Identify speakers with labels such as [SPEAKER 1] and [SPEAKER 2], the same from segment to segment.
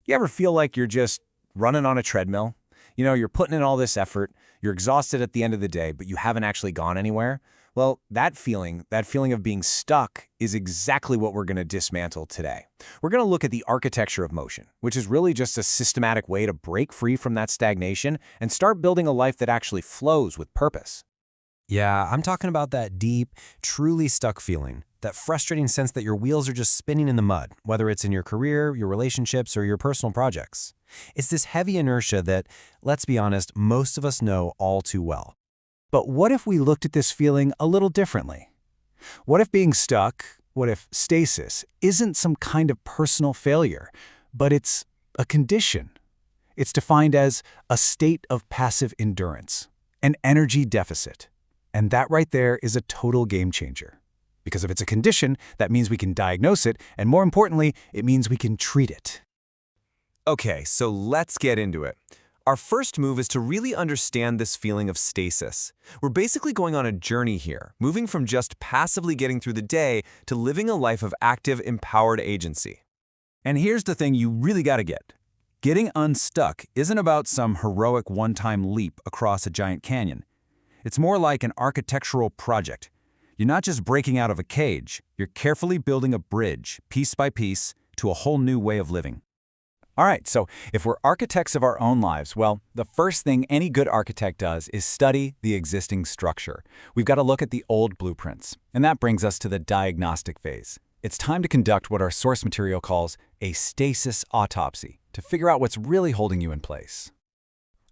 [SPEAKER 1] You ever feel like you're just running on a treadmill? You're putting in all this effort, you're exhausted at the end of the day, but you haven't actually gone anywhere? Well, that feeling of being stuck is exactly what we're going to dismantle today. We're going to look at the architecture of motion, which is really just a systematic way to break free from that stagnation and start building a life that actually flows with purpose.
[SPEAKER 2] Yeah, I'm talking about that deep, truly stuck feeling, that frustrating sense that your wheels are just spinning in the mud, whether it's in your career, your relationships, or your personal projects. It's this heavy inertia that, let's be honest, most of us know all too well.
[SPEAKER 1] But what if we looked at this feeling a little differently? What if being stuck, what if stasis, isn't some kind of personal failure, but it's a condition? It's defined as a state of passive endurance, an energy deficit. And that right there is a total game changer. Because if it's a condition, that means we can diagnose it, and more importantly, it means we can treat it.
[SPEAKER 3] Okay, so let's get into it. Our first move is to really understand this feeling of stasis. We're basically going on a journey here, moving from just passively getting through the day to living a life of active, empowered agency.
[SPEAKER 1] And here's the thing you really gotta get. Getting unstuck isn't about some heroic one-time leap across a giant canyon. It's more like an architectural project. You're not just breaking out of a cage, you're carefully building a bridge, piece by piece, to a whole new way of living. All right, so if we're architects of our own lives, well, the first thing any good architect does is study the existing structure. We've got to look at the old blueprints, and that brings us to the diagnostic phase. It's time to conduct what our source material calls a stasis autopsy, to figure out what's really holding you in place.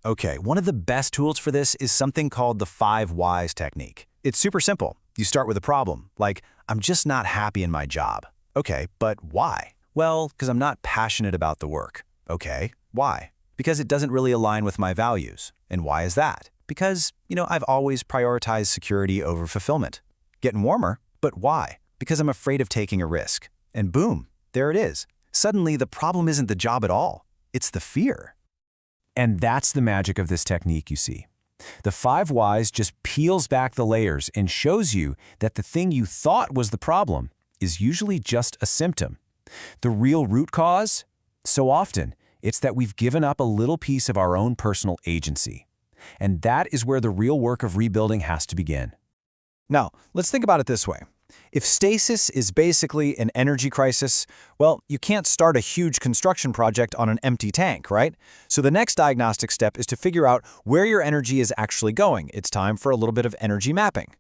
[SPEAKER 2] Okay, one of the best tools for this is something called the 5 whys technique. It's super simple. You start with a problem, like, I'm just not happy in my job. Okay, but why? Well, because I'm not passionate about the work. Okay, why? Because it doesn't really align with my values. And why is that? Because, I've always prioritized security over fulfillment. Getting warmer, but why? Because I'm afraid of taking a risk. And boom, there it is. Suddenly, the problem isn't the job at all. It's the fear.
[SPEAKER 1] And that's the magic of this technique, you see. The 5 whys just peels back the layers and shows you that the thing you thought was the problem is usually just a symptom. The real root cause? So often, it's that we've given up a little piece of our own personal agency. And that is where the real work of rebuilding has to begin.
[SPEAKER 2] Now, let's think about it this way. If stasis is basically an energy crisis, well, you can't start a huge construction project on an empty tank, right? So the next diagnostic step is to figure out where your energy is actually going. It's time for a little bit of energy mapping.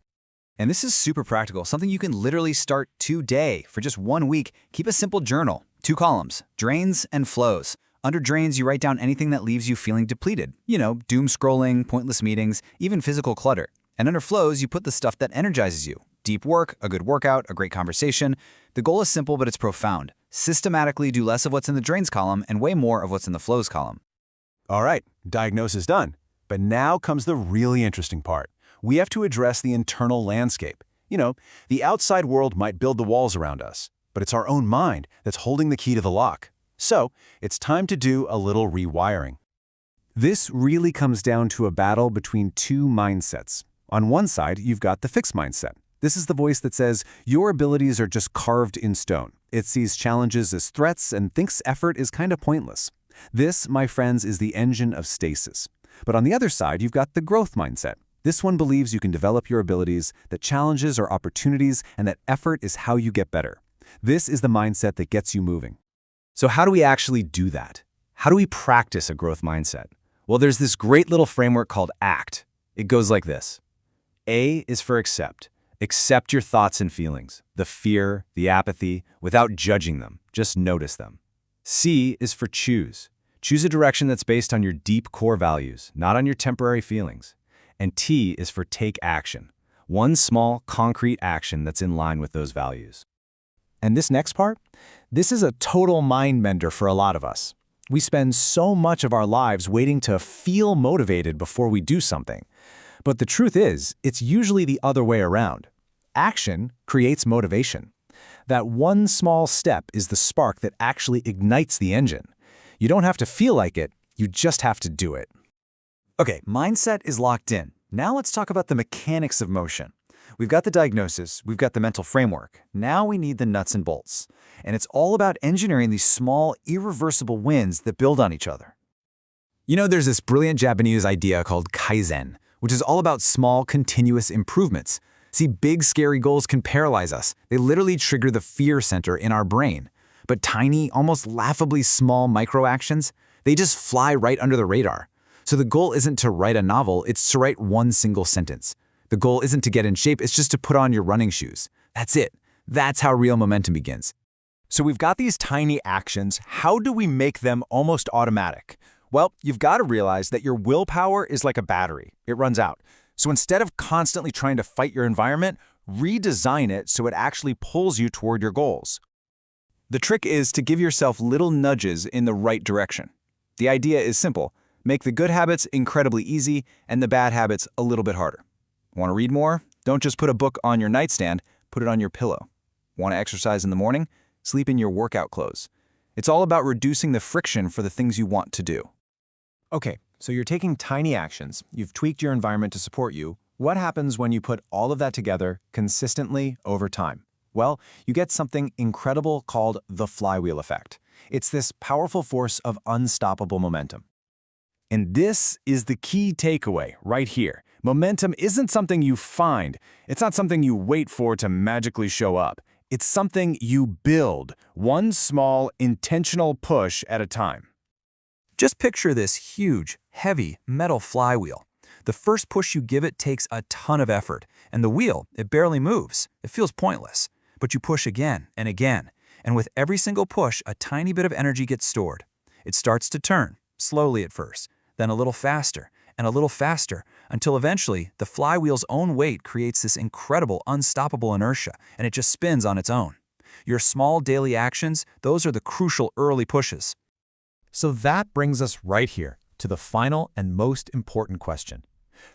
[SPEAKER 4] And this is super practical, something you can literally start today. For just 1 week, keep a simple journal. 2 columns, drains and flows. Under drains, you write down anything that leaves you feeling depleted. Doom scrolling, pointless meetings, even physical clutter. And under flows, you put the stuff that energizes you. Deep work, a good workout, a great conversation. The goal is simple, but it's profound. Systematically do less of what's in the drains column and way more of what's in the flows column.
[SPEAKER 1] All right, diagnosis done. But now comes the really interesting part. We have to address the internal landscape. The outside world might build the walls around us, but it's our own mind that's holding the key to the lock. So, it's time to do a little rewiring. This really comes down to a battle between 2 mindsets. On one side, you've got the fixed mindset. This is the voice that says your abilities are just carved in stone. It sees challenges as threats and thinks effort is kind of pointless. This, my friends, is the engine of stasis. But on the other side, you've got the growth mindset. This one believes you can develop your abilities, that challenges are opportunities, and that effort is how you get better. This is the mindset that gets you moving.
[SPEAKER 2] So how do we actually do that? How do we practice a growth mindset? Well, there's this great little framework called ACT. It goes like this. A is for accept. Accept your thoughts and feelings, the fear, the apathy, without judging them. Just notice them. C is for choose. Choose a direction that's based on your deep core values, not on your temporary feelings. And T is for take action. One small, concrete action that's in line with those values.
[SPEAKER 1] And this next part? This is a total mind bender for a lot of us. We spend so much of our lives waiting to feel motivated before we do something. But the truth is, it's usually the other way around. Action creates motivation. That one small step is the spark that actually ignites the engine. You don't have to feel like it, you just have to do it.
[SPEAKER 4] Okay, mindset is locked in. Now let's talk about the mechanics of motion.
[SPEAKER 2] We've got the diagnosis, we've got the mental framework. Now we need the nuts and bolts. And it's all about engineering these small, irreversible wins that build on each other. You know, there's this brilliant Japanese idea called Kaizen, which is all about small, continuous improvements. See, big, scary goals can paralyze us. They literally trigger the fear center in our brain. But tiny, almost laughably small micro-actions, they just fly right under the radar. So the goal isn't to write a novel, it's to write one single sentence. The goal isn't to get in shape, it's just to put on your running shoes. That's it. That's how real momentum begins.
[SPEAKER 1] So we've got these tiny actions. How do we make them almost automatic? Well, you've got to realize that your willpower is like a battery. It runs out. So instead of constantly trying to fight your environment, redesign it so it actually pulls you toward your goals. The trick is to give yourself little nudges in the right direction. The idea is simple. Make the good habits incredibly easy and the bad habits a little bit harder. Want to read more? Don't just put a book on your nightstand, put it on your pillow. Want to exercise in the morning? Sleep in your workout clothes. It's all about reducing the friction for the things you want to do. Okay, so you're taking tiny actions. You've tweaked your environment to support you. What happens when you put all of that together consistently over time? Well, you get something incredible called the flywheel effect. It's this powerful force of unstoppable momentum. And this is the key takeaway right here. Momentum isn't something you find. It's not something you wait for to magically show up. It's something you build, one small, intentional push at a time.
[SPEAKER 3] Just picture this huge, heavy, metal flywheel. The first push you give it takes a ton of effort, and the wheel, it barely moves. It feels pointless. But you push again and again, and with every single push, a tiny bit of energy gets stored. It starts to turn, slowly at first, then a little faster, and a little faster, until eventually the flywheel's own weight creates this incredible, unstoppable inertia, and it just spins on its own. Your small daily actions, those are the crucial early pushes.
[SPEAKER 1] So that brings us right here to the final and most important question.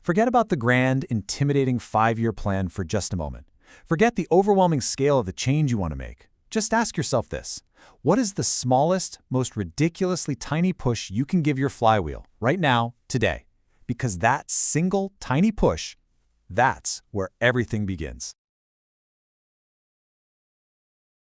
[SPEAKER 1] Forget about the grand, intimidating 5-year plan for just a moment. Forget the overwhelming scale of the change you want to make. Just ask yourself this. What is the smallest, most ridiculously tiny push you can give your flywheel right now, today? Because that single tiny push, that's where everything begins.